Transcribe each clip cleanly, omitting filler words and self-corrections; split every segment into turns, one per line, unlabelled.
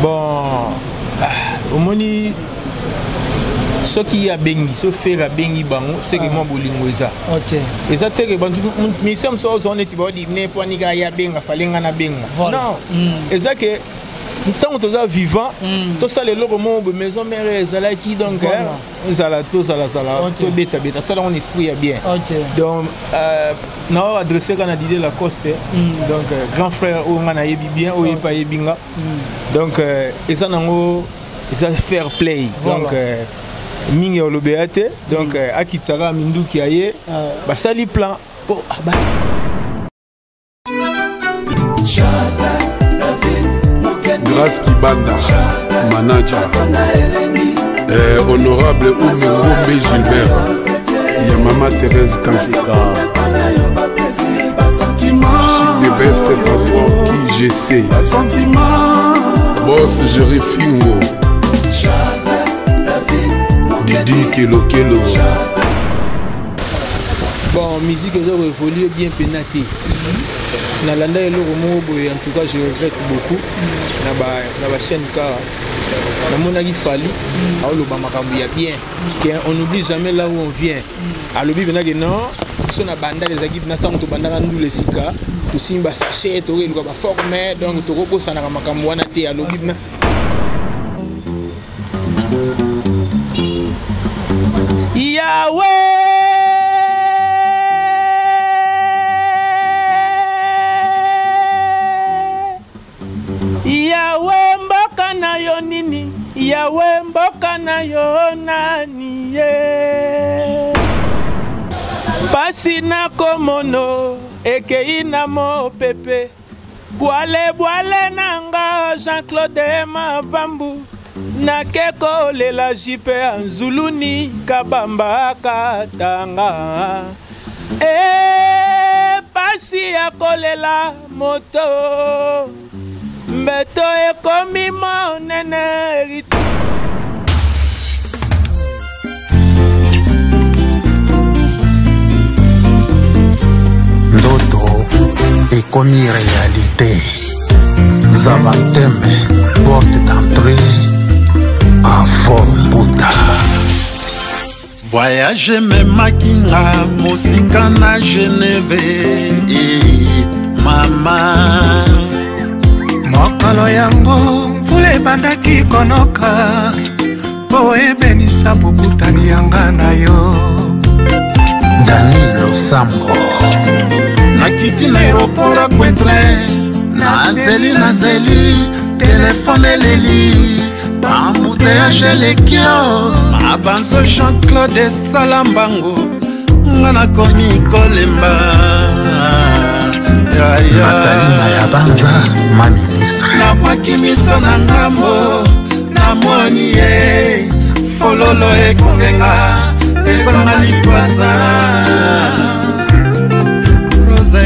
Bon, au moni, ce qui a béni, ce fait a béni bango, c'est que moi bolingo ça.
Ok.
Et ça te que mais sommes sur zone tu vas dire ne pas ni ya benga falenga na benga. Non. Et ça que tant que tu es vivant, tout ça les locaux mon maison mère zala qui donc zala tout zala tout beta ça on esprit bien. Donc na adressé quand a dit la coste donc grand frère ou on a yebi bien ou pas yebinga. Donc et ça nango ça fair play. Donc mingi olobeate donc akitsaka minduki aye ba sali plan pour
Grâce Kibanda, manager, honorable Oumengombe Gilbert, Yamama Thérèse Kanseka, Chic de Best Patron IGC, Boss Jerry Fingo, Didi Kelo Kelo.
Bon, musique ça évolue bien pénaté. Nalanda et en tout cas je regrette beaucoup. Na ba chaîne car na monaki fali le bamakambu ya bien. On n'oublie jamais là où on vient. À l'obi benage non, so na banda les équipes na tango to banda na ndule sika, to simba sachet to le ba former donc to roko sana makambu wana te à l'obi na Yahweh Yahweh mboka na yo nini Yahweh mboka na yo nani ye Pasi na komono ekei na mo pepe Boale boale nanga Jean-Claude Mavambu na keko lela jipe anzuluni kabamba katanga pasi ya kolela moto Mbeto ekomi monene riti
Ndoto ekomi réalité Zavanteme porte d'entrée à Formbuta
Voyage memakinga mosika na Genève mama
mokolo yango mvula ebandaki konoka po ebenisa bokutani yanga na yo
Danilo Sambo
nakiti na aéroport à Cointrain nazeli telefone eleli bambuteyage lekio mabanzo Jean-Claude Salambango nga nakomi kolemba
Natalina ya banza ma ministre
napwaki miso na ngambo namoni ye fololo ekongenga ezanga lipasa rosa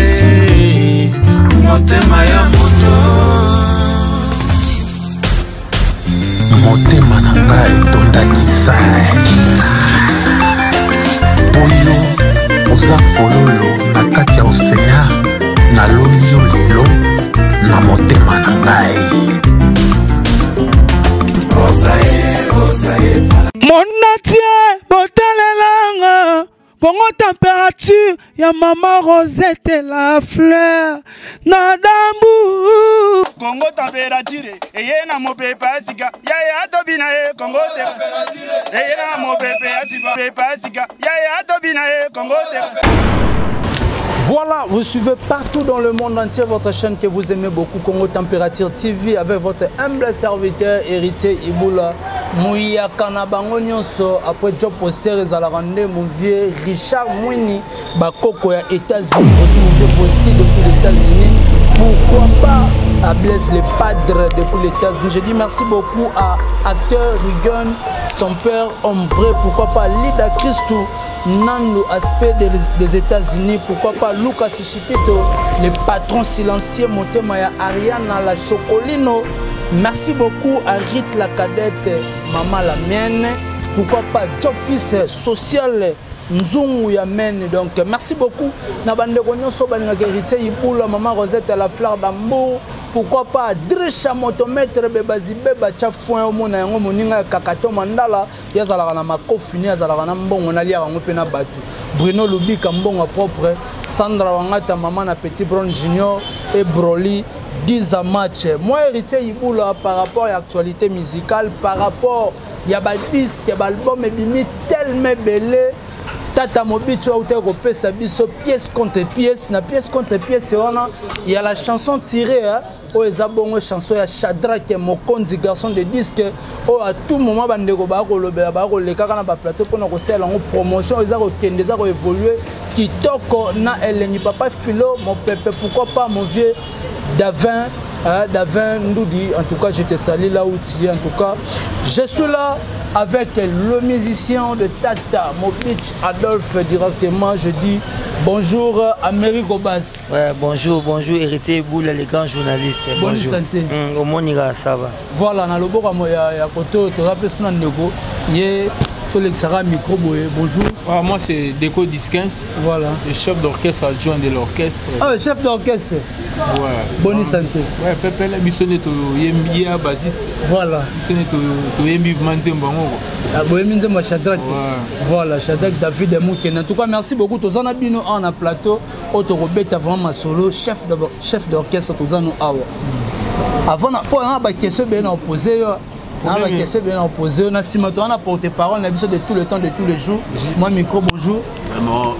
motema ya moto
motema na ngai etondaki oyo oza fololo na kati ya océan naloni yo lelo na motema na ngai
Monatie botalelanga Congo température ya maman Rosette la fleur Nadambu
Congo température eye na mopepe asika ya tobina e Congo température eye na mopepe asika ya tobina e Congo
Voilà, vous suivez partout dans le monde entier votre chaîne que vous aimez beaucoup, Congo Température TV, avec votre humble serviteur, héritier Iboula Mouya Kanabango Nyonso. Après job poster, ils allaient rendre mon vieux Richard Mouini, Bakoko ya États-Unis, aussi mon vieux Boski depuis les États-Unis. Pourquoi pas à Blaise les padres depuis les États-Unis. Je dis merci beaucoup à acteur Rigon, son père, homme vrai. Pourquoi pas Lida Christou, Nando, aspect des États-Unis. Pourquoi pas Lucas Chipito, les patrons silencieux, Motemaya Ariana, la Chocolino. Merci beaucoup à Rite la cadette, maman la mienne. Pourquoi pas Job Fils social, nzungu ya mene. Donc merci beaucoup na bande konyoso balingaka héritier Ibula maman Rosette à la fleur d'amour. Pourquoi pas Drisha motomètre bebazi beba cha foin omona yango moninga kakato mandala yazala na makofini yazala na mbongo na lia yango pe na batu. Bruno Lubika mbongo propre, Sandra Wangata maman na Petit Brown Junior et Broly 10 à match. Moi héritier Ibula par rapport à l'actualité musicale, par rapport ya ba disque ya album ebimi tellement belé. Tata Mobicho a été repéré biso pièce contre pièce. Na pièce contre pièce, il y a la chanson tirée. Où ils ont chanson ya Shadrach Mokonzi garçon de disque. Où à tout moment bandeko ba ko lobela ba ko leka na ba plateau pour na ko sala en promotion. Ils ont kende za ko évoluer. Kitoko na eleni papa Philo mon pépé pourquoi pas mon vieux Davin. Davin nous dit en tout cas je te salue là où tu es en tout cas. Je suis là avec le musicien de Tata Mobich Adolphe directement. Je dis bonjour Américo Bass.
Ouais, bonjour héritier Ibula les grands journalistes.
Bonne santé.
Au Moniga ça va.
Voilà na lobo ka ya koto to rappelle suna ndeko ye to l'exara micro boye. Bonjour.
Ah, moi c'est Déco Disquins.
Voilà.
Le chef d'orchestre adjoint de l'orchestre.
Ah le chef d'orchestre.
Ouais.
Bonne santé.
Ouais, Pepe la bisonneto yemia bassiste.
Voilà.
Bisonneto to yembi manzemba ngoko.
Ah boyemi nzemba Shadrach. Voilà, Shadrach David Moukena. En tout cas, merci beaucoup tozana bino en plateau. Auto Robert vraiment ma solo chef d'orchestre tozana awa. Avant pour na ba question bien opposé. Na ba question bien opposé. Na simato na porter parole na biso de tout le temps de tous les jours. Moi micro bonjour.
Vraiment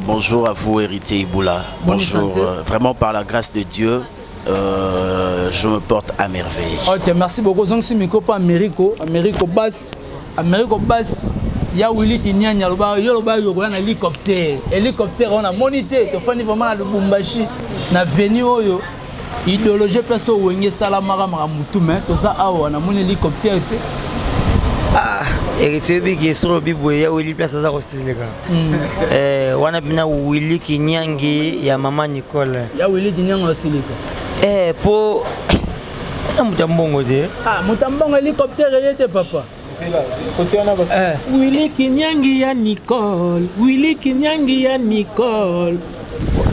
bonjour à vous héritier Ibula. Bonjour. Vraiment par la grâce de Dieu. Je me porte à merveille.
Ok, merci beaucoup. Donc, si micro pas Américo Bass, il y a Willy qui n'y a pas un hélicoptère, on a monité, tu fais vraiment le Bumbashi, na venu oyo, idéologie perso wenge salamara maramutu mais tout ça on a mon hélicoptère.
Ah, héritier qui est sur le biboué, il y a Willy place à rester les gars. On a bien Willy qui n'y a ya maman Nicole.
Il y a Willy qui n'y a aussi les gars.
Pour Moutambongo de.
Ah, Moutambongo hélicoptère il était papa.
C'est là, côté on a passé.
Willy Kinyangi ya Nicole, Willy Kinyangi ya Nicole.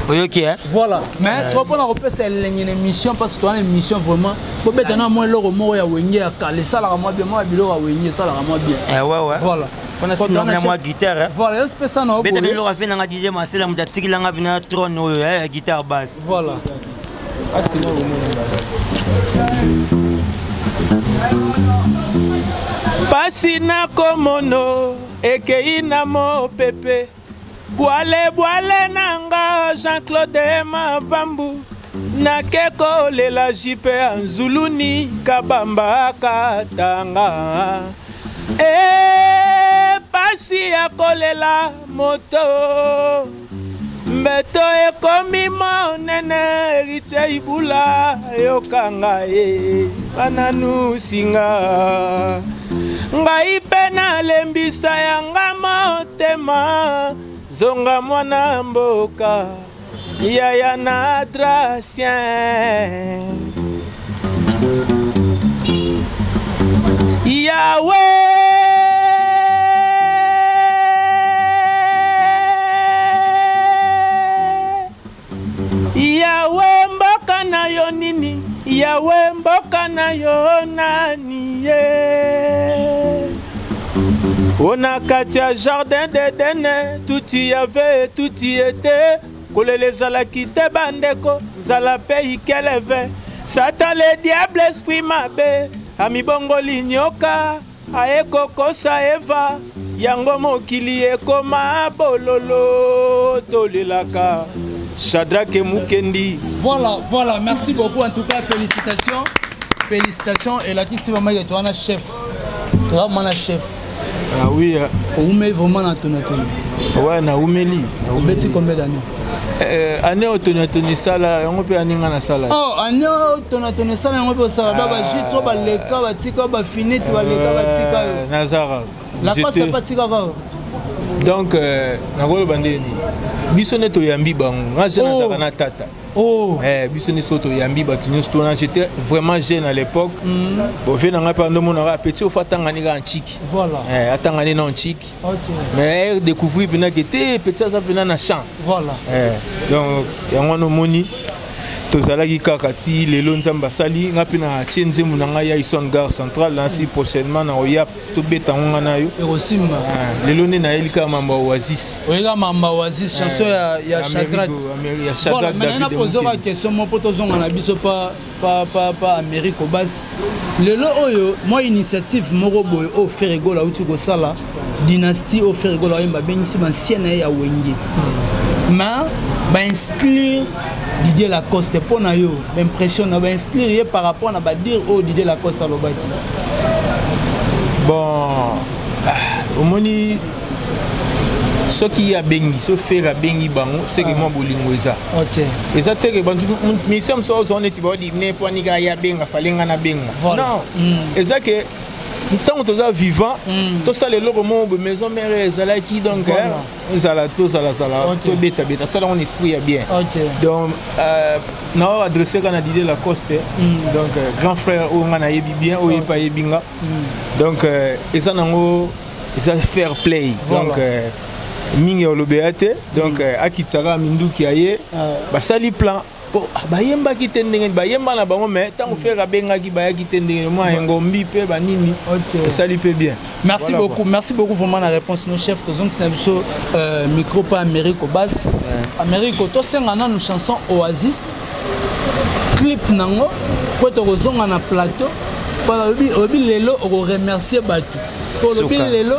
Ok, hein?
Voilà. Mais si on repère c'est une émission parce que tu as une émission vraiment. Pour mettre un moins l'euro mort ya wenge ya kale ça la moi bien moi bilo ya wenge ça la moi bien.
Ouais.
Voilà.
On a moi guitare.
Voilà, c'est ça non.
Mais tu as fait un DJ Marcel Moutatiki langa bina trône guitare basse.
Voilà.
Ah c'est là
Pasina komono ekei na mo pepe boale nanga Jean-Claude Mavambu nakeko lela jipe anzuluni kabamba katanga pasi akolela moto mbeto ekomi monene héritier Ibula yokanga bananu singa ngai pena lembisa yanga motema zonga mwana mboka yaya na Dracien Yawe mboka na yo nini Yawe mboka na yo nani On a katia jardin d'Éden tout y avait tout y était kolele zala kite bandeko zala pays keleve Satan le diable esprit mabe ami bongo linyoka aekokosa Eva yango mokili ekoma bololo tolelaka Shadrach Mukendi.
Voilà, merci beaucoup en tout cas, félicitations et là tu sais vraiment que tu es un chef. Tu es vraiment un chef.
Ah oui.
On met vraiment dans ton atelier.
Ouais, na umeli.
On met combien d'années?
Année autonome sala, on peut aninga na sala.
Oh, année autonome sala, on peut sala. Baba jito ba leka ba tika ba finite ba leka ba tika.
Nazara.
La passe pas tika ba.
Donc na golo bandeni. Biso neto yambi bango. Ngaje na zaka na tata.
Oh.
Biso ni soto yambi batunyo stona, j'étais vraiment jeune à l'époque. Bon, je n'ai pas de mon petit au fatangani en chic.
Voilà.
Attangani non chic. Mais découvrir que était petit ça pena na champ.
Voilà.
Donc yango no moni tozalaki kaka ti lelo nzamba sali ngapi na tienze munanga ya ison gare centrale ainsi prochainement na oya to beta ngana nayo
Erosimba
lelo ne na elika mamba Oasis
oyega mamba Oasis chanson ya Shadrach
ya Shadrach
David. Maintenant poser la question mon poto zonga na biso pas Amérique au bas lelo oyo moi initiative moko boy o Ferrego la uti ko sala dynastie o Ferrego la yamba bengisi ancienne ya Wenge mais ba inscrire Didier Lacoste pour na yo l'impression na ba inscrire par rapport à ba dire au Didier Lacoste alobati.
Bon au moni ce qui a bengi ce fait la bengi bango c'est que moi bolingo eza.
OK.
Eza te que bantu mais sommes so on est ba di ne pour ni ga ya benga falenga na benga. Non. Eza que tant que tu es vivant, tu as les logos de maison mère zalaki donc zalato zalazala to beta beta ça on esprit bien. Donc na adressé kana Didier Lacoste donc grand frère o ngana yebi bien o yepa yebinga. Donc eza nango eza fair play. Donc mingi olobeate donc akitsaka minduki aye basali plan bayemba kitendenge bayemba na bango mais tant faire benga ki baya kitendenge moi ngombi pe banini ça lui peut bien.
Merci voilà beaucoup, merci beaucoup vraiment la réponse nos chefs tozong snabso micro pas Amérique au basse Amérique to senga na nous chanson Oasis clip nango po to kozonga na plateau pa obi lelo o remercier batu po obi lelo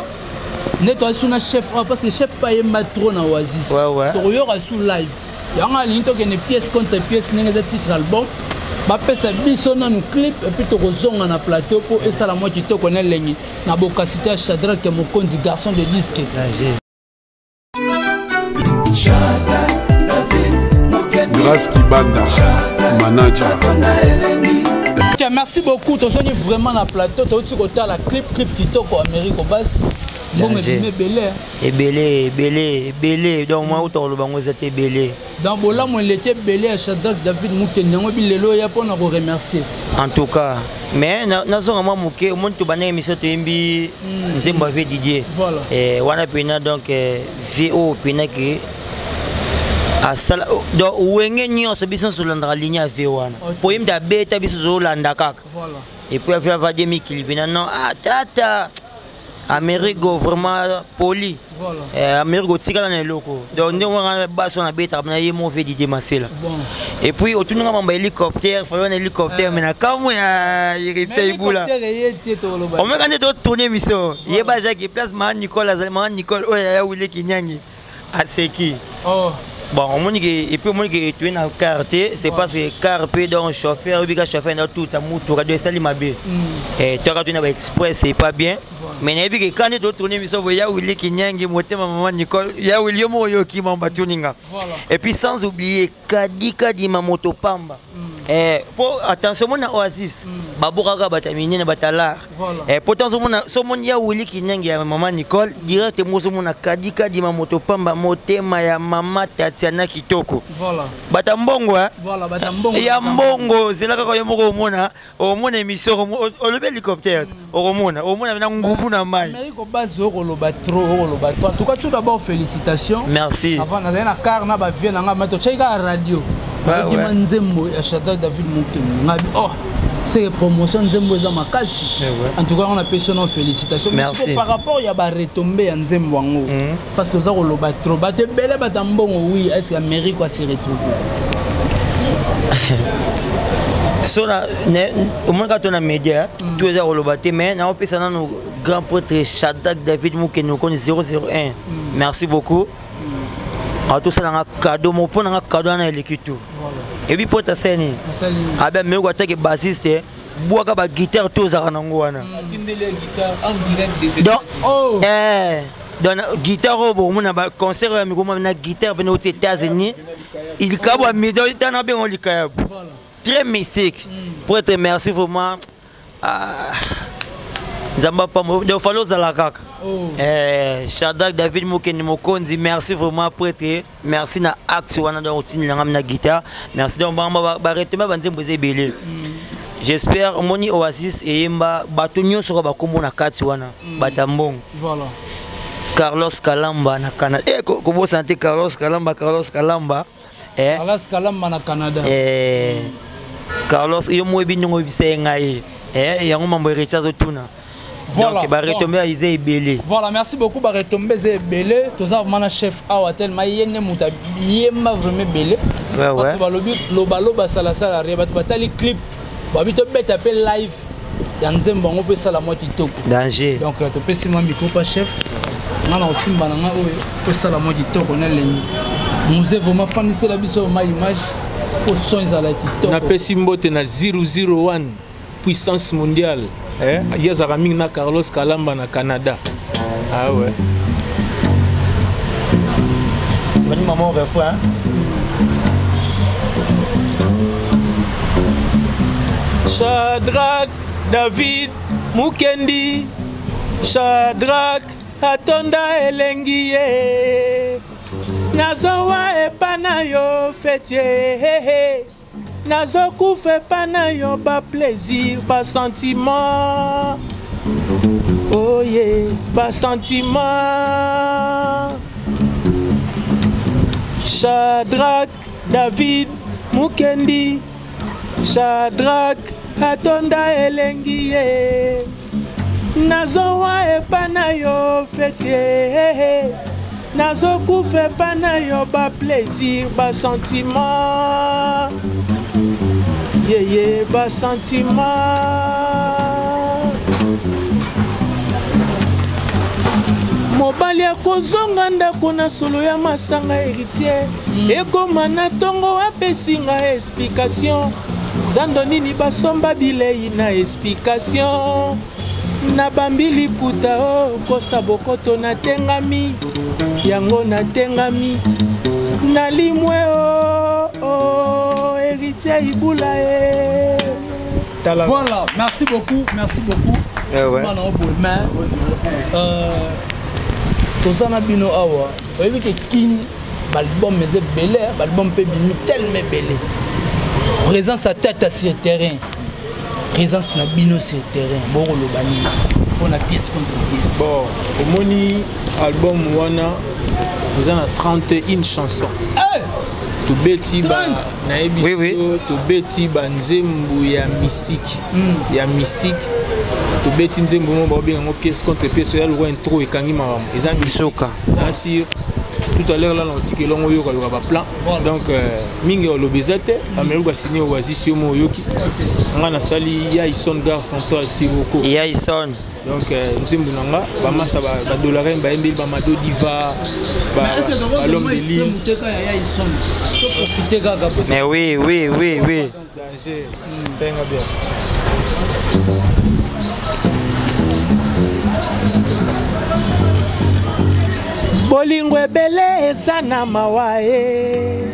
neto asuna chef parce que chef pa yemba trop na Oasis to yo sous live yanga linto que ne pièce contre pièce n'est titre album ba pesa biso na nous clip et puis to kozonga na plateau pour et ça la moi qui te connaît lengi na bokasité à Shadrach que mon konzi garçon de disque
Grâce Kibanda manager.
Merci beaucoup to soni vraiment na plateau to tu kota la clip qui to ko Amérique au basse bon mais belé
donc moi auto le bango c'était belé
dans bola moi l'été belé à Shadrach David Mouken nango bilelo ya pour na remercier
en tout cas mais na zonga moi muke mon to bana émission to yimbi nzemba ve Didier et wana pena donc VO pena que asala donc wenge nyonso biso solanda ligne ya VO wana po yimda beta biso zolanda kaka et puis avoir va demi kilibina non tata Amérique vraiment poli. Voilà. Amérique tika na loko. Donc on a baso na beta na yemo fait Didier Masela. Et puis autour na mamba hélicoptère, faut un hélicoptère mais na comme ya Héritier Iboula. On me quand de tourner mission. Yeba Jacques place man Nicole oya wile kinyangi. Aseki. Oh. Bon, on dit que et puis on dit que tu es dans quartier, c'est parce que carpe donc chauffeur, ubica chauffeur dans tout ça moto de sali mabe. Et tu as tu express c'est pas bien. Mais il dit que quand tu tourner mission ya wili kinyangi moté maman Nicole, ya William oyo ki mamba tuninga. Et puis sans oublier Kadi ma moto pamba. Pour attention mon Oasis, baboka batamini na batala. Pourtant so mon ya wili kinyangi ya maman Nicole, directement so mon Kadi ma moto pamba motema ya mama Tatiana Kitoko. Voilà. Batambongo voilà batambongo. Ya mbongo zelaka ko yomoko omona émission o le hélicoptère. Omona na ngubu na mai.
Amérique base o lo batro o lo batro. En tout cas tout d'abord félicitations.
Merci.
Avant na car na ba vie na nga mato cheka radio. Ba ki manzembo ya Shadrach David Mouken. Ngabi oh c'est promotion nzembo za makasi. En tout cas on a personne félicitations.
Merci.
Par rapport ya ba retomber ya nzembo wango. Parce que za ko lo batro bate bele batambongo oui est-ce que Amérique va se retrouver?
Sur la au moins quand on a média tous les rolobaté mais na opesa na no grand prêtre Shadrach David Mouken nous connaît 001. Merci beaucoup. A tout ça na cadeau mo pona na cadeau na elekitu. Et puis pour ta scène ah ben me ko take bassiste boaka ba guitare to za nango wana.
Atindele guitare en direct des
États-Unis. Donc guitare au mon ba concert ya miko na guitare ben aux États-Unis. Il kabo mido tana ben on likaya. Très mystique. Pour être merci vraiment Nzamba pa de falo zala kaka. Shadrack David Mukendi Mokonzi, merci vraiment prêté. Merci na acte wana do otini ngam na guitare. Merci donc ba retema banzembo zebele. J'espère moni Oasis et yemba batonyo soko ba kombo na kati wana batambong.
Voilà.
Carlos Kalamba na Canada. Comment santé Carlos Kalamba Carlos Kalamba
na Canada.
Carlos yo mo binyo bisenga yango mambo héritier tuna.
Voilà.
Donc ba retomber à Isé Belé.
Voilà, merci beaucoup ba retomber Isé Belé. Toza vraiment chef awatel mayene muta yemba vraiment belé. Parce que ba lobi loba sala sala reba batali clip. Ba bito beta pe live. Yanzembo ngo pe sala mo kitoko.
Danger.
Donc to pe sima micro pas chef. Ngana osimba na nga oyo pe sala mo kitoko na lengi. Musée vraiment fanisi la biso ma image au son za la kitoko.
Na pe simbote na 001 puissance mondiale. Il y a Carlos Kalamba na Canada. Ah ouais.
Bonne maman on va faire.
Shadrack David Mukendi Shadrack atonda elengiye Nazowa epana yo fetier Nazo koufe pana yo ba plaisir, ba sentiment. Oh yeah, ba sentiment. Shadrack David Mukendi Shadrack atonda elengiye Nazo wa epana yo fetier Nazo koufe pana yo ba plaisir, ba sentiment. Yeah, ba sentiment. Mobali akozonga ndako na solo ya masanga héritier. Ekoma na tongo apesinga explication. Zando nini basomba bilei na explication. Na bambili puta o Costa Bokoto na tengami. Yango na tengami. Na limwe héritier Ibula
Voilà, merci beaucoup, merci beaucoup. Tozana bino awa, oyebi ke king l'album mais belé, l'album peut bimi tellement belé. Présence à tête sur le terrain. Présence na bino sur le terrain. Bon le bani. On a pièce contre pièce.
Bon, au moni album wana, nous avons 31 chansons. To beti ba na ebiso to beti ba nzembo ya mystique ya mystique to beti nzembo mo ba bien ngo pièce contre pièce ya lo intro e kangi ma eza bisoka ainsi tout à l'heure là on dit que longo yoka yoka ba plan donc mingi o lobezate amelu ba signer Oasis yo mo yoki ngana sali ya ison gare centrale siroko
ya ison
donc nzembo nanga ba masa ba dollar ba embi ba mado diva ba l'homme de l'île.
Mais oui.
Danger, c'est un bien.
Bolingo ebele ezana mawae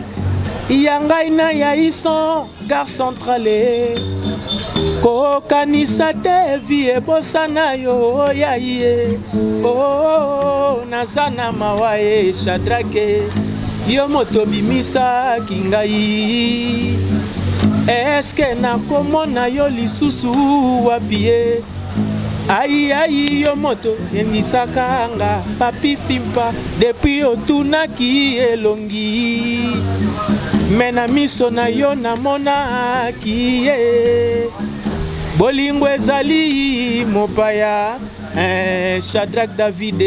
Yangai na ya ison gare centrale Kokanisa te vie bosana yo ya ye Oh nazana mawae Shadrake Yo moto bimisa kingai Eske na komona yo lisusu wapie Ai yo moto yenisaka nga papi fimpa Depuis otunaki elongi Mena miso na yo namona kiye Bolingo ezali mopaya Shadrack David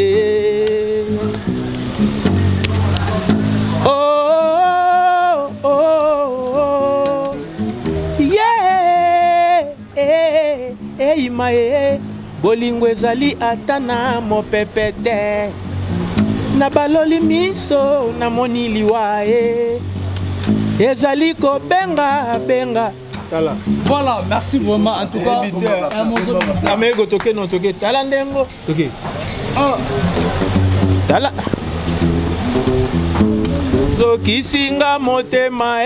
Bolingo ezali atana mopepete Na baloli miso na moni liwae Ezali ko benga
Tala.
Voilà, merci vraiment en tout cas.
Amego toke non toke tala ndengo toke. Tala. Toki singa motema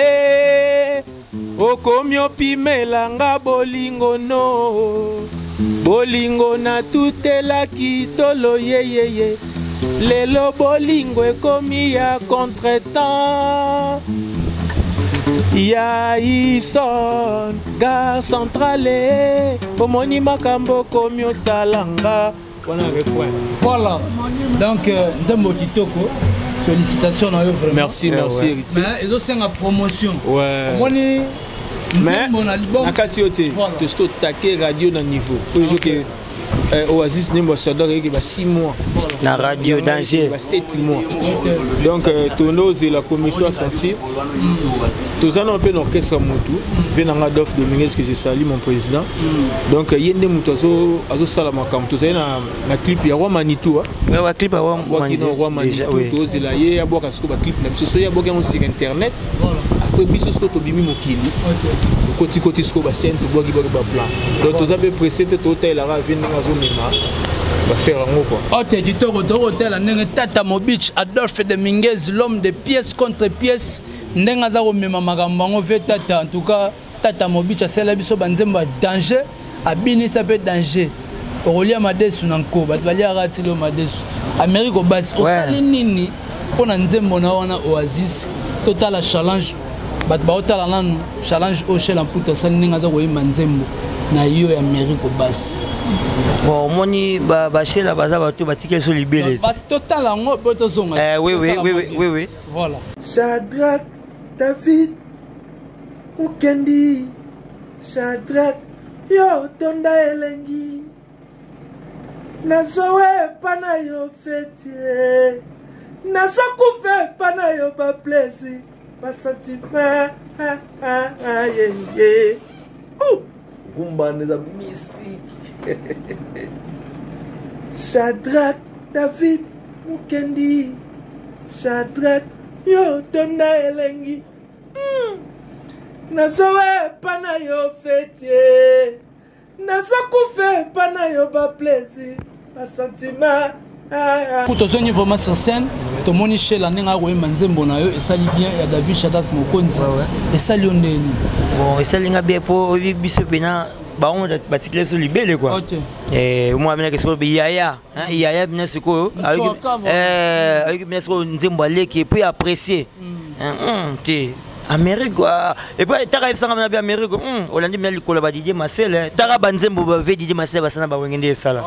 Okomi opimelanga bolingo no
bolingo na tutelaki tolo yeyeye lelo bolingo ekomi ya contretemps ya ison gare centrale omoni makambo komi osalanga wana refrain.
Voilà donc nzembo kitoko. Félicitations à eux vraiment.
Merci, merci Héritier.
Mais ils ont fait une promotion.
Ouais. Mais nakati yote testo taquer radio na niveau. Oasis n'est pas ambassadeur qui va 6 mois.
La radio d'Angers.
7 mois. Donc Tonos et la commission sensible. Tous en ont un peu l'orchestre Moutou. Venanga Dof Dominguez que je salue mon président. Donc il y a des moutons à Salamakam. Tous en a clip il y a Roi Manitou.
Ouais, ouais, clip à Roi Manitou.
Tous il y a beaucoup de clip. Il y a beaucoup sur internet. Après biso ce que bimi mokili. Côté côté ce que ba scène to bogi bogi ba plan. Donc tous avez pressé tout hôtel la ravine va faire un mot quoi.
Ok, du toro hôtel à Tata Mobich, Adolphe Dominguez, l'homme de pièce contre pièce. Nenga za mema magambango fait Tata. En tout cas, Tata Mobich a cela biso banzemba danger. Abini ça peut danger. Aurelia Madesu nanko, batbalia ratilo Madesu. Amérique au bas. Osali nini pour nzembo na wana Oasis. Total challenge. Batba otala nanu challenge au chez l'amputa sali nenga za koyima nzembo. Na yo ya Amérique au bas.
Bon, moni ba chez la baza bato batike sur libéré.
Bas total ngo poto zonga.
Oui.
Voilà.
Shadrach, David, Mukendi, Shadrach, yo tonda elengi. Nazowe pana yo fete. Nazokufe pana yo ba plaisir. Ba sentiment, yeah. Rumba neza mystique. Shadrach, David, Mukendi, Shadrach, yo tonda elengi. Nazowe pana yo fete. Nazokufe pana yo ba plaisir. Ba sentiment.
Pour tous ceux vraiment sur scène, tout le monde est chez la nenga roé manzembo na yo et ça lit bien. Il y a David Shadrach Mokonzi et ça lit on est
bon et ça lit bien pour biso pena ba on batikle sur libélé quoi. Et moi bien que sur yaya yaya bien ce ko avec bien ce nzembo aleki et puis apprécier Amérique et puis t'as ça comme bien Amérique on a dit bien le coloba Didier Marcel t'as banzembo ba Didier Marcel ba sana ba wengende sala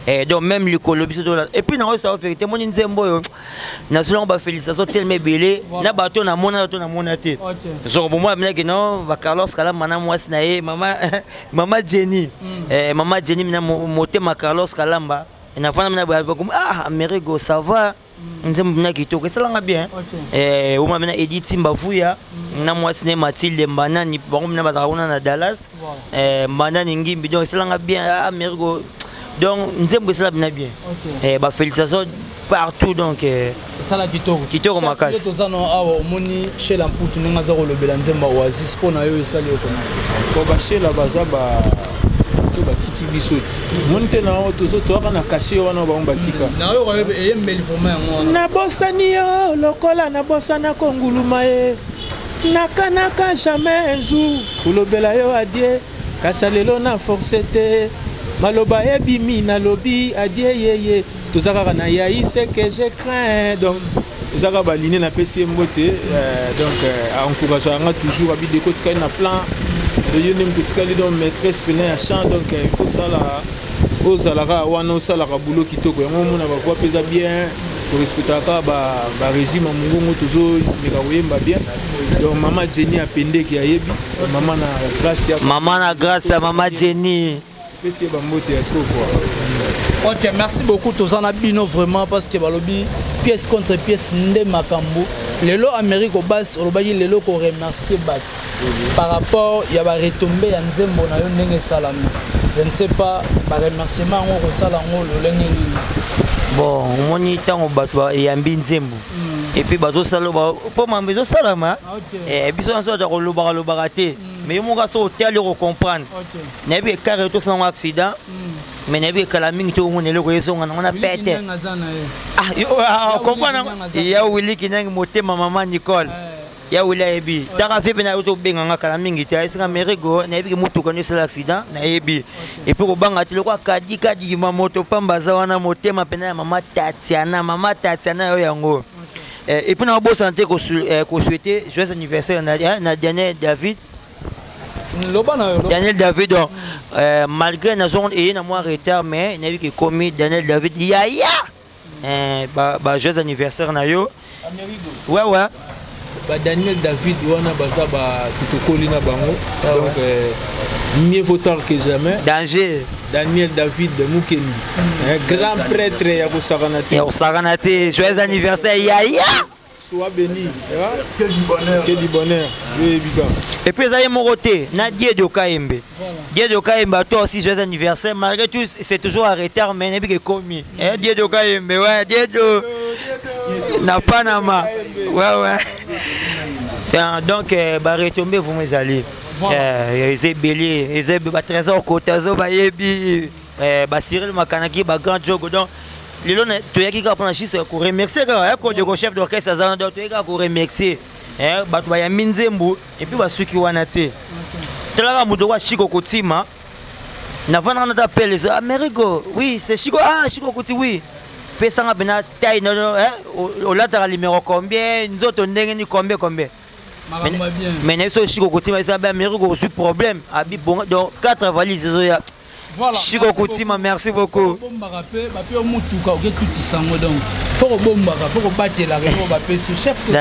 et donc même le colobi et puis na ça fait témoin nzembo yo na selon ba félicitations tellement belé na bato na mona te donc pour moi bien que non va Carlos Kala mana moi sinaye mama Jenny mama Jenny na motema Carlos Kalamba na fana na ba comme Amérique ça va nzembo na kitoko ça langa bien on m'a maintenant Edith Timbafuya na moi ciné Mathilde Mbanani bon na bazakuna na Dallas Mbanani ngimbi donc ça langa bien Amerigo donc nzembo ça langa bien ba félicitations partout donc
ça la kitoko
makasi
to ça non awa moni chez l'amputu nga za ko lobela nzembo Oasis pona yo esali okona
ko ba chez la bazaba to batiki bisoti monte na o tozo to aka na caché wana ba batika
na yo ko eyembeli format yango
na bosani yo lokola na bosana konguluma ye nakanaka jamais un jour ulobela yo adie kasalelo na forcete maloba ebimi na lobi adie yeye tozaka na yayi c'est que je crains donc ezaka baline na pesi mbote donc a encourager nga toujours abi de kotika na plan de yonem kotika donc maîtresse pena ya chant donc il faut ça là ozalaka wana osalaka boulot kitoko yango mona ba voix pesa bien respectaka ba régime mungongo tozo meka koyemba bien donc maman Jenny apendeki ayebi maman na grâce ya
maman Jenny
pesi ba mbote ya trop quoi.
Ok, merci beaucoup Tozana Bino vraiment parce que balobi pièce contre pièce nde makambo lelo Amérique au bas olobaki lelo ko remercier bat par rapport ya ba retombé ya nzembo na yo ndenge salami je ne sais pas ba remerciement ngo ko sala ngo lolenge nini
bon moni tango batwa yambi nzembo et puis bazo sala po mambezo salama et biso nso ta ko lobaka te mais mo ga so hotel ko comprendre na bi carré to sans accident mais n'avez que la minute où on est le réseau on a pété comprendre il y a Willy qui n'a monté ma maman Nicole ya wila yebi taka fe pena to benga nga kala mingi ta esa Amerigo na yebi mutu ko nese l'accident na yebi et puis ko banga ti lokwa kadi ma moto pambaza wana motema pena ya mama Tatiana yo yango et puis na bo santé ko souhaiter joyeux anniversaire na Daniel David Daniel David malgré na zone et na moi retard mais na yebi que commis Daniel David yaya ba joyeux anniversaire na yo ouais
Daniel David wana baza ba tutokoli na bango donc mieux vaut tard que jamais
danger
Daniel David Mukendi grand prêtre ya
Saranate joyeux anniversaire yaya
sois béni que du bonheur oui bika
et puis ça y est mon côté na Dieu Kaembe toi aussi joyeux anniversaire malgré tout c'est toujours en retard mais n'est pas commis Dieu Kaembe ouais Dieu na Panama ouais donc bah retomber vous mes allez ils bélier ils ba trésor kotazo ba yebi ba Cyril Makanaki ba grand jogo donc les lois tu as qui prendre juste pour remercier le chef d'orchestre ça donc tu as pour remercier ba tu ya minzembu et puis ba suki wana te tala mudo wa Chiko Kotima na vana na t'appelle les Amerigo oui c'est Chiko Chiko Koti oui pesanga bena taille non au latéral numéro combien nous autres ndenge ni combien mais n'est pas Chiko Kotima ça ben Amerigo aussi problème abi bon donc 4 valises ya voilà Chiko Kotima merci beaucoup
bombaka pe ba pe mutuka oke tout isango donc faut bombaka faut battre la révo ba pe ce chef que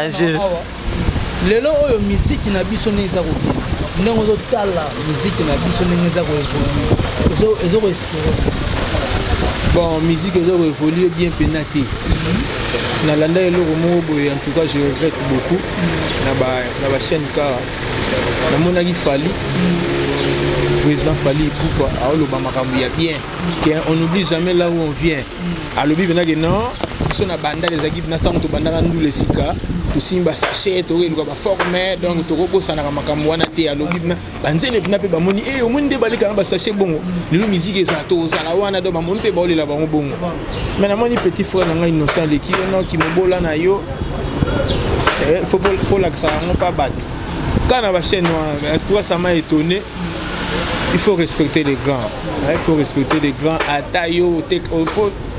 lelo oyo musique na biso neza ko ndenge zo tala musique na biso neza ko evoluer ezo espérer
bon musique ezo évoluer bien pénaté na landa eloko moko boye en tout cas je regrette beaucoup na ba chaîne car na monaki Fali président Fali pourquoi aloba makambo ya bien on n'oublie jamais là où on vient alobi bena que non so na banda les équipes na tanto banda ndu le sika kusimba sachet to ke ba former donc to ko sana ka makambo wana te alobi na banzene na pe ba moni omundi balika na ba sachet bongo lelo musique ezato zala wana do ba moni pe ba olela bango bongo mais na moni petit frère na ngai innocent leki non ki mobola na yo faut l'accent on pas battre quand na ba chaîne toi ça m'a étonné. Il faut respecter les grands. Il faut respecter les grands. Atayo,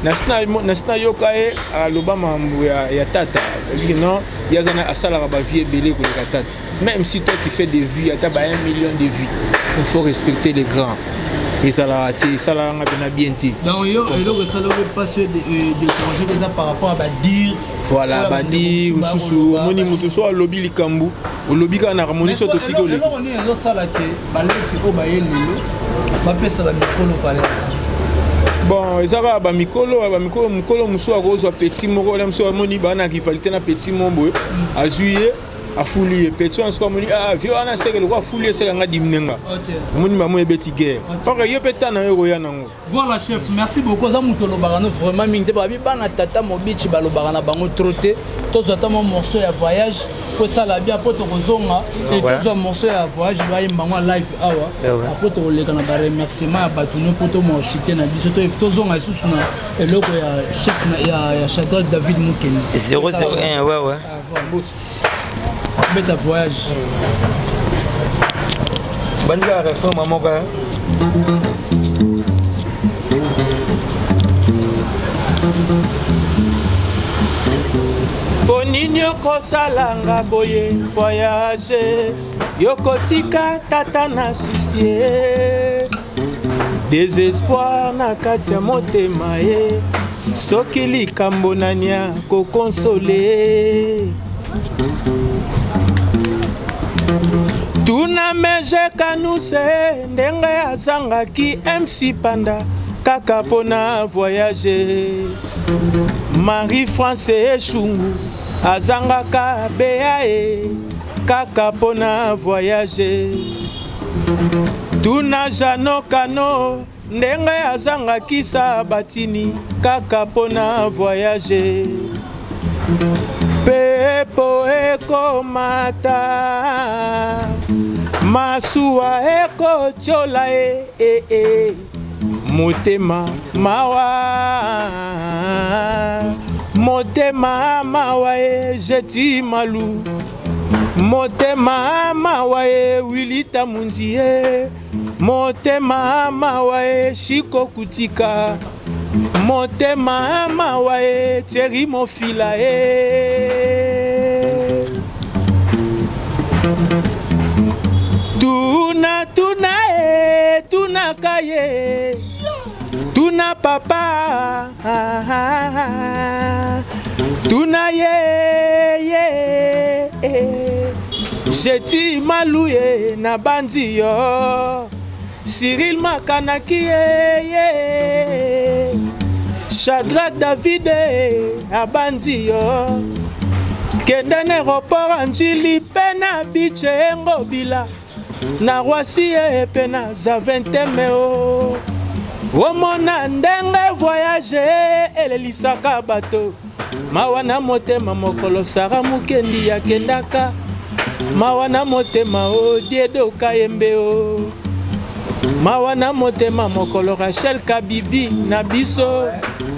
Nasna yokae alobama ya tata. Non, il y a un asala ba vie belé ko le tata. Même si toi tu fais des vues, tu as 1 million de vues. Il faut respecter les grands. Et ça l'a raté, ça l'a bien dit.
Donc ça l'a passé de projet déjà par rapport à dire.
Voilà, badi mususu moni mutu so lobby likambu, o lobby ka na harmonie so to tiko le.
On est zo sala ke baleki ko ba yelelo. Ba pesa ba mikolo fale.
Bon, ezaka ba mikolo musu akozwa petit moko la musu moni bana ki valite na petit mombo azuye a foulier petit en soi moni vieux ana seke le quoi foulier seke nga dimnenga. Moni maman ebeti guerre. Parce que yo peta na yo ya nango.
Voilà chef, merci beaucoup za mutolo barano vraiment mingte ba bana tata mobichi balo barana bango trotter. To zata mon morceau ya voyage pour ça la bien pour to kozonga et to zo morceau ya voyage ba yimbango live awa. Après to leka na ba remerciement ba tuno pour to mo chité na biso to zonga isusu na eloko ya chef ya Shadrach David Mukendi.
001 ouais.
Beta voyage.
Bonne réforme maman gars.
Bonini kosalanga boye voyage yokotika tata na soucier désespoir na katia motema ye soki likambo nania ko consoler tuna meje kanuse ndenge azangaki MC Panda kaka pona voyager Marie-France Eshungu azangaka beae kaka pona voyager tuna Jano Kano ndenge azangaki Sabatini kaka pona voyager pepo ekomata masuwa ekotiola motema mawa jeti malu Motema mawae Wilita Munzie, motema mawae Shiko Kutika, motema mawae Thierry Mofila Tuna kaye, tuna papa, tuna ye. Jeti malouye na bandi yo, Cyril Makanaki Shadrach David na bandi yo, Kenden aéroport Anjili pena biche ngobila, na Roissy pena Zaventemeo, Omona ndenge voyager elelisaka bato, mawana motema mokolo Sara Mukendi ya kendaka, mawana motema o Diedo Kayembe o, mawana motema mokolo Rachel Kabibi na biso,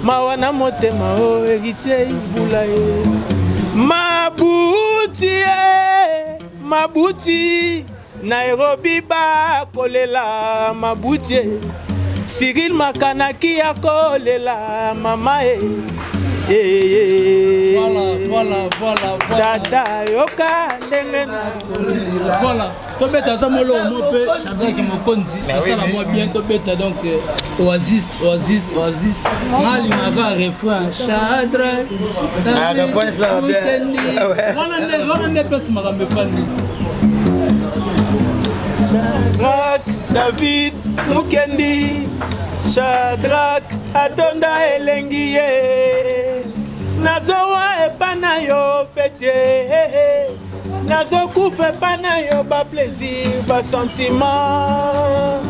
mawana motema o Héritier Ibula Mabuti Nairobi ba kolela Mabuti Cyril Makanaki ya kolela mama
Voilà.
Dada yoka ndenge.
Voilà. Tobeta tamolo mope Shadrach Mokonzi. Ça va moi bien tobeta donc Oasis. Mali maga refrain Shadrach.
Refrain ça va bien.
Voilà ne passe magambe fani.
Shadrach David Mukendi, Shadrach atonda elengi nazowa epana yo fetie, nazokufa epana yo ba plaisir, ba sentiment.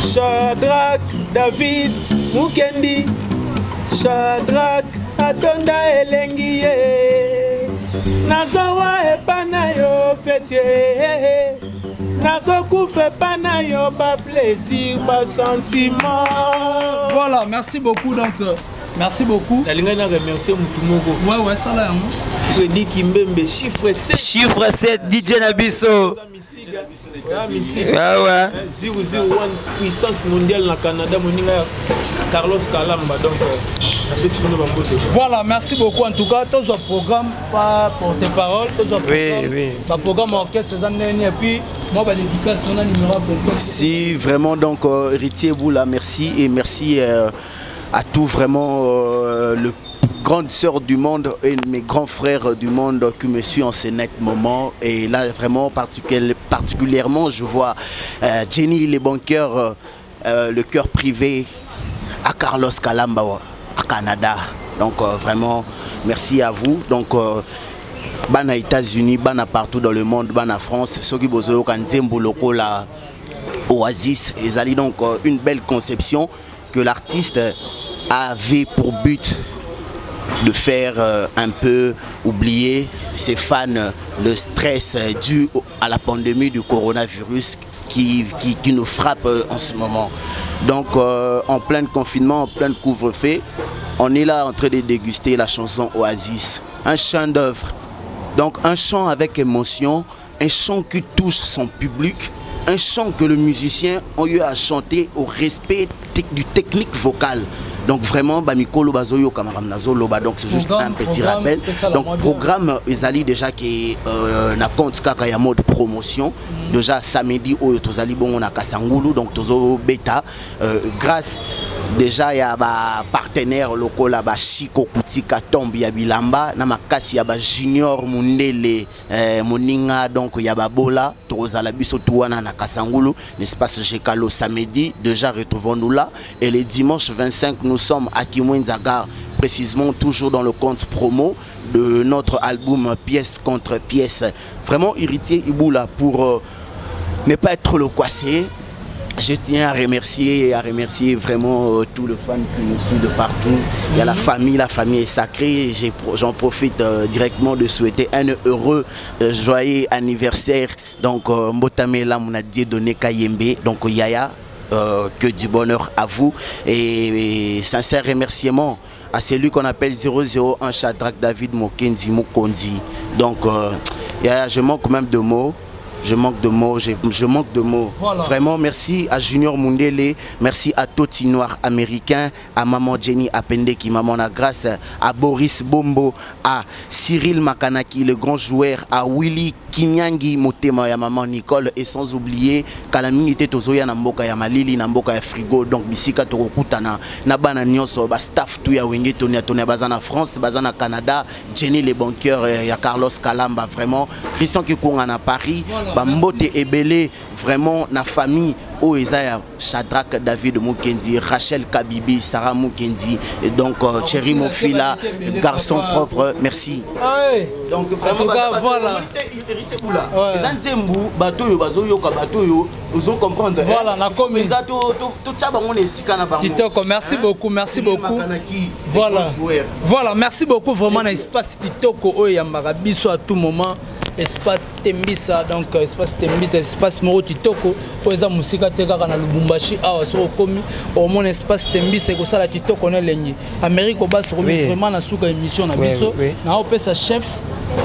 Shadrach David Mukendi, Shadrach atonda elengi nazowa epana yo fetie, nazokufa epana yo ba plaisir, ba sentiment.
Voilà, merci beaucoup donc. Merci beaucoup.
La ligne n'a remercié Moutoumoko.
Ouais, ça là.
Freddy Kimbembe, chiffre 7.
Chiffre 7, DJ Nabiso.
Ouais. 001 puissance mondiale dans le Canada, Carlos Kalamba. Donc,
voilà, merci beaucoup. En tout cas, tous un programme, pas porte-parole, tous un programme.
Oui.
Un programme orchestre, et puis, moi, l'éducation, on a numéro.
Si, vraiment, donc, Héritier Ibula, merci. Et merci à tout, vraiment, le grande sœur du monde et mes grands frères du monde qui me suivent en ce net moment. Et là, vraiment, particulièrement, je vois Jenny les bons cœurs, le cœur privé à Carlos Kalamba, à Canada. Donc, vraiment, merci à vous. Donc, bana États-Unis, bana partout dans le monde, bana France, ceux qui bozo kanzembo loko la Oasis, ils allaient donc une belle conception que l'artiste avait pour but de faire un peu oublier ses fans le stress dû à la pandémie du coronavirus qui nous frappe en ce moment. Donc en plein confinement, en plein couvre-feu, on est là en train de déguster la chanson Oasis, un chant d'œuvre. Donc un chant avec émotion, un chant qui touche son public, un chant que le musicien a eu à chanter au respect du technique vocal. Donc vraiment, Bamikolo Bazoyo Kamaramnazo Loba, donc c'est juste un petit rappel. Donc programme Ezali déjà qui na compte kaka ya mode promotion. Déjà samedi au Tozali bon on a Kasangulu donc Tozo Beta grâce déjà il y a ba partenaire locaux là ba Chico Kutika Tombi ya Bilamba na makasi ya ba Junior Mundele Moninga donc il y a ba Bola Tozala biso tuana na Kasangulu l'espace Jekalo samedi déjà retrouvons-nous là et le dimanche 25 nous sommes à Kimwenzagar, précisément toujours dans le compte promo de notre album Pièce contre Pièce. Vraiment Héritier Ibula pour ne pas être le coincé. Je tiens à remercier vraiment tous les fans qui nous suivent de partout. Il y a la famille est sacrée. J'en profite directement de souhaiter un heureux, joyeux anniversaire. Donc Mbotamela Mounadie Doné Kayembe, donc Yaya. Que du bonheur à vous et sincère remerciement à celui qu'on appelle 001 Shadrach David Mokendi Mukondi. Donc, je manque même de mots. Je manque de mots, je manque de mots. Voilà. Vraiment, merci à Junior Mundele, merci à Toti Noir américain, à Maman Jenny Apendeki, Maman na grâce, à Boris Bombo, à Cyril Makanaki, le grand joueur, à Willy Kinyangi Motema, ya Maman Nicole, et sans oublier qu'à la minute Tozoya Namboka ya Malili, Namboka ya Frigo, donc Bisika Torokutana, Nabana Nyonso, staff tout ya Wenge Tonia Tonia Bazana France, Bazana Canada, Jenny les banqueurs, ya Carlos Kalamba, vraiment, Christian Kikunga na Paris. Bambote Ebele, vraiment, na famille, Oezaya, Shadrach David Mukendi, Rachel Kabibi, Sarah Mukendi, et donc Thierry Mofila, garçon propre, merci. Donc, vraiment, voilà.
Voilà, la commune. Merci beaucoup, merci beaucoup. Voilà, voilà, merci beaucoup vraiment. L'espace Kitoko, Oyambarabiso à tout moment. Espace Tembisa, donc espace Tembita, espace Moro Kitoko, pour les musiques Tega na Lubumbashi, au mon espace Tembisa, et ça la Kitoko na l'ennemi. Amérique au bas trouvé vraiment na souka émission na biso, na opé sa chef.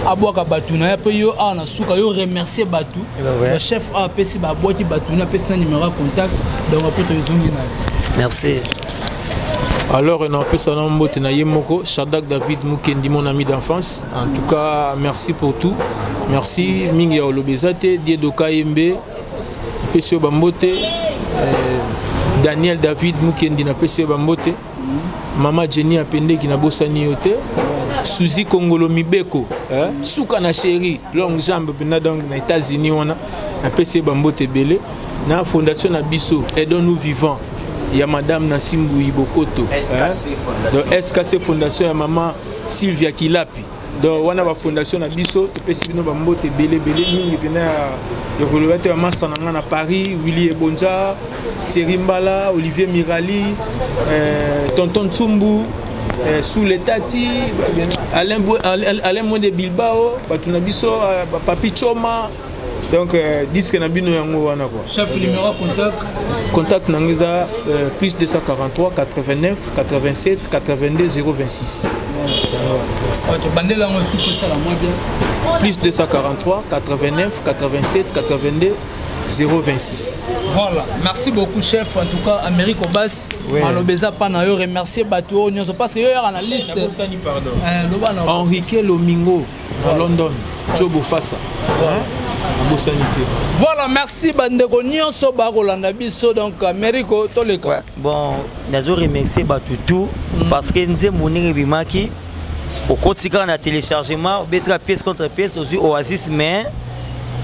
Abouaka Batuna, yo a na souka yo remercier Batu. Le chef a appelé si Babouaki Batuna, appelé un numéro de contact, donc après tu es.
Merci.
Alors, on a appelé ça Moko, Shadrach David Mukendi, mon ami d'enfance. En tout cas, merci pour tout. Merci, Mingia Olobezate, Diedoka Mbe, Pesio Bambote, Daniel David Mukendi, Pesio Bambote, Mama Jenny Apende qui n'a bossani yote, Suzy Kongolo Mibeko, Souka na chéri, longue jambe, donc aux États-Unis, on a Pesio Bambote Belé, na Fondation Abisso, aidons-nous vivants. Il y a Madame Nassimbu Ibokoto. Donc SKC Fondation, il y a Maman Sylvia Kilapi. Donc on a la Fondation Abisso, il y a Bambote Belé Belé, il y a à Paris, Willy Ebonja, Thierry Mbala, Olivier Mirali, Tonton Tsumbu, Soule Tati, Alain Monde Bilbao, Batunabiso, Papi Choma. Donc, disque Nabino Yango wana quoi.
Chef numéro contact.
Contact Nangeza plus 243 89 87 82 026. Plus 243 89 87 82 026.
Voilà, merci beaucoup chef. En tout cas, Amérique au bas, Malobeza Panayo, remercier Batou parce que y a la liste.
Pardon. Enrique Lomingo à London, Jobo Fassa.
Voilà, merci Bandeko Nyonso Bagolanda Biso, donc Américo Toleka.
Bon, nous remercier Batutu parce que nous avons bimaki au quotidien na téléchargement, bettra pièce contre pièce aux Oasis, mais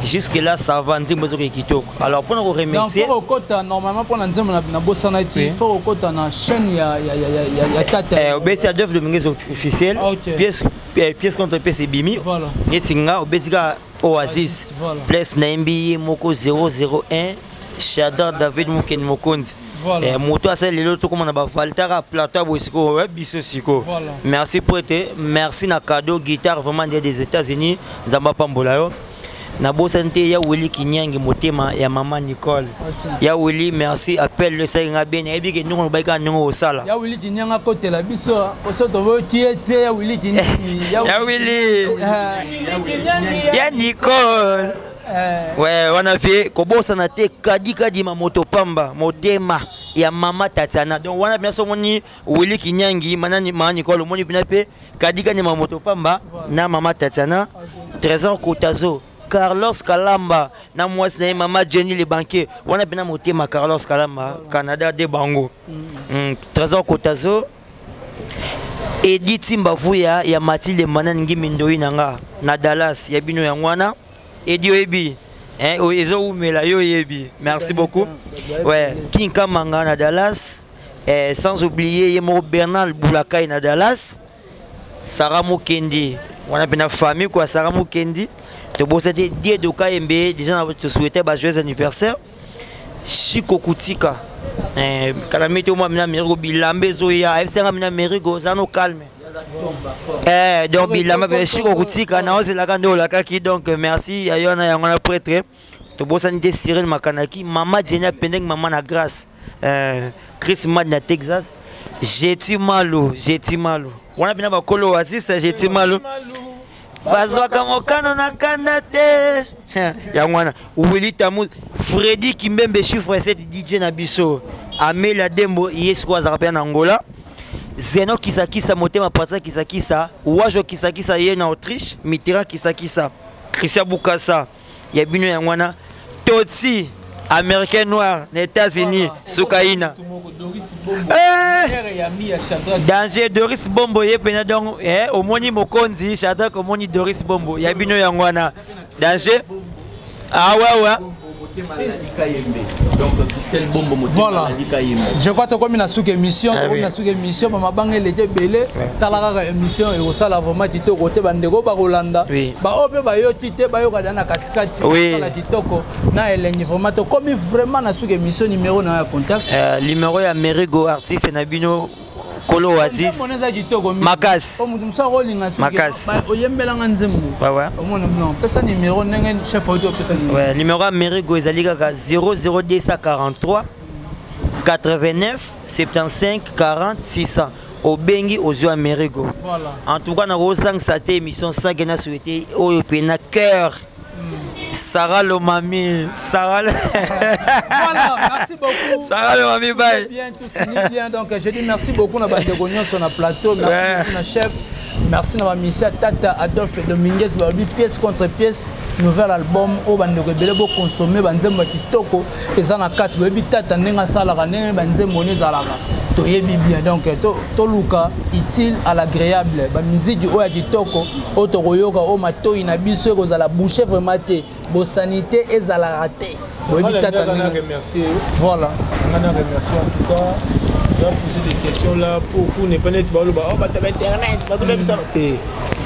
jusque là ça va, nous avons kitoko. Alors pour nous remercier.
Donc pour au normalement pour nous na bosana il faut au côté na chaîne ya tata.
Bettra d'œuvre de mingi officiel, pièce contre pièce bimi. Voilà. Netinga bettra Oasis, voilà. Place Naimbi Moko 001, Shadrach David Mukendi Mokondi. Voilà. Moto à celle l'autre comme on a Valtara Plata Bosiko Biso Siko. Merci pour être, merci na cadeau guitare vraiment des États-Unis, Zamba Pambolayo. Na bosante ya Willy Kinyangi Motema ya Maman Nicole. Ya Willy merci appelle le Saïnga Ben et bien nous on va gagner au sala.
Ya Willy Kinyanga côté la biso au soto qui était ya Willy Kinyangi.
Ya Willy. Ya Nicole. Ouais, on a fait kobosa na te kadi ma moto pamba Motema ya Mama Tatiana. Donc on a bien somoni Willy Kinyangi manani Maman Nicole moni binape kadi ma moto pamba na Mama Tatiana. Trésor Kotazo. Carlos Kalamba, na moi c'est Maman Jenny les banquiers. On a bien monté ma Carlos Kalamba, Canada de Bango. Trésor Kotazo. Edith Mbavuya ya Mathilde Manangi Mindoi nanga na Dallas ya bino yangwana. Edi Oyebi. Ezo umela yo yebi. Merci beaucoup. Ouais, King Kamanga na Dallas. Sans oublier Yemo Bernal Boulakai na Dallas. Sarah Mukendi. On a bien la famille quoi Sarah Mukendi. Tu bosses des dieux de KMB, déjà te souhaiter joyeux anniversaire. Chico Koutika. Calamité au moins Mérigo Bilambe Zoya, FC Ramina Mérigo, ça nous calme. Donc Bilambe Chico Koutika, na c'est la grande la kaki donc merci ayona yangona prêtre. Tu bosses des Cyril Makanaki, Maman Jenny Pendeng Maman na grâce. Chris Mad na Texas. Jeti Malo. Wana bina ba kolo wasisa Jeti Malo. Bazwaka mokano na kanda te. Ya mwana Willy Tamu Freddy Kimbembe chiffre 7 DJ na biso. Amelia Dembo yesu kwa zakapia na Angola. Zeno Kisakisa Motema Pasa Kisakisa. Wajo Kisakisa ye na Autriche. Mitera Kisakisa. Christian Bukasa. Yabino ya mwana Toti Américain noir les États-Unis Soukaina. Danger Doris Bombo ye pena donc omoni mokonzi Shadrack omoni Doris Bombo yabino ya mwana danger. Ah ouais.
Voilà. Je crois que comme na sous émission, maman bangé les belé, talaka émission et au sala vraiment tito côté bandego ba Rolanda. Ba ope ba yo tité ba yo kadana katikati la kitoko na elengi vraiment to comme vraiment na sous émission numéro na contact.
Numéro ya Merigo artiste na bino Kolo Oasis Makas Makas
oyembelanga nzembo
ouais
omona non pesa numéro nenge chef audio pesa numéro
ouais numéro Amerigo ezali kaka 00243 89 75 40 600 obengi ozwa Amerigo.
Voilà.
En tout cas na rosang sa émission ça gena souhaité oyo pena cœur Sarah Lomami, Sarah.
Voilà, merci beaucoup.
Sarah Lomami, bye.
Bien, tout finit bien. Donc, je dis merci beaucoup à Bandegonion sur le plateau. Merci beaucoup à chef. Merci à ma mission Tata Adolphe Dominguez. Pièce contre pièce, nouvel album. Au Bandegobele, beau consommer, Banzemba Kitoko. Et ça, na 4. Baby Tata Nenga Salara, Nenga Banzemone Zalara. Toyebi bien. Donc, Toluka, utile à l'agréable. La musique du Oya Kitoko, Otoroyoga, Omato, Inabiso, Gozala boucher vraiment. Bo sanité et à la raté.
Voilà. Voilà. On a remercié en tout cas. Tu vas poser des questions là pour ne pas être bah tu internet, tu vas ça. Tu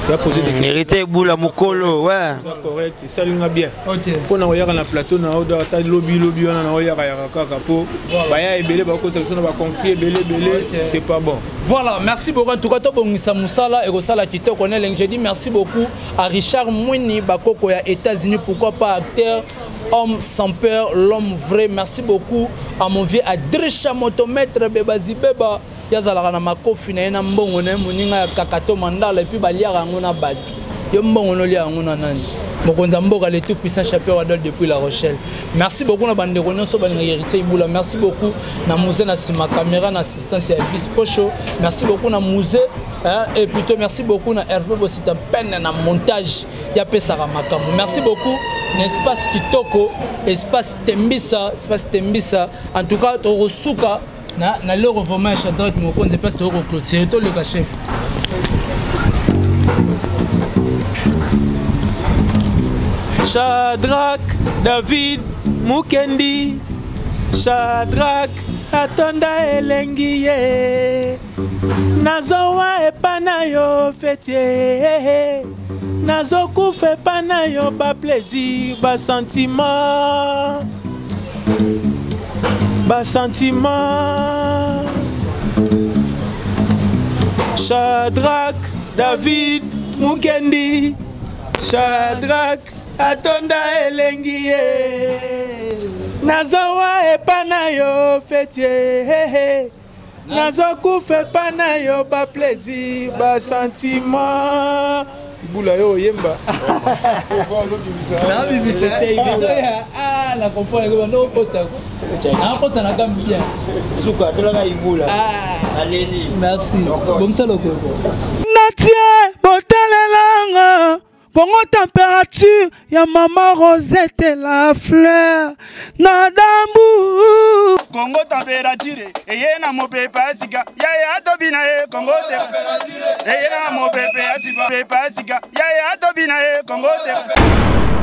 vas poser des questions.
Hérité boula mokolo, ouais.
Correct, ça lui va bien.
OK.
Pour na oya na plateau na oda ta lobby on a oya kaka po. Ba ya ebele ba ko section ba confier belé c'est pas bon.
Voilà, merci beaucoup en tout cas to bongisa musala et kosala kitoko ne leng. Je dis merci beaucoup à Richard Mwini bakoko ya États-Unis, pourquoi pas acteur, homme sans peur, l'homme vrai. Merci beaucoup à mon vieux Adrisha Motomètre Bebazi Beba. Yazala na makofi na ena mbongo na muninga ya kakato mandala et puis baliaka ngona batu. Yo mbongo no lia ngona nani. Mokonza mboka le tout puissant chapeur Adol depuis La Rochelle. Merci beaucoup na bande konyoso balinga hérité Ibula. Merci beaucoup na musée na sima caméra na assistance ya Elvis Pocho. Merci beaucoup na musée et plutôt merci beaucoup na Hervé Bosita peine na montage ya pesaka makambo. Merci beaucoup na espace kitoko, espace Tembisa, en tout cas to resuka na le vraiment Shadrack Mokonze passe to clôturer to le chef.
Shadrack David Mukendi, Shadrack atonda elengi ye, nazowa epana yo fetier, nazokufa epana yo ba plaisir, ba sentiment, Shadrack David Mukendi, Shadrack atonda elengi ye, nazowa epana yo fetier, nazokufa epana yo ba plaisir, ba sentiment. Bula yo yemba.
Ah, la comprendre que non pota. Ah, pota na gambia.
Suka tolaka ibula.
Ah,
aleni.
Merci. Bon ça loko.
Natie botalelanga. Congo température ya maman Rosette la fleur na dambu.
Congo température eye na mopepa sika ya tobina e Congo température eye na mopepa sika ya tobina e Congo température.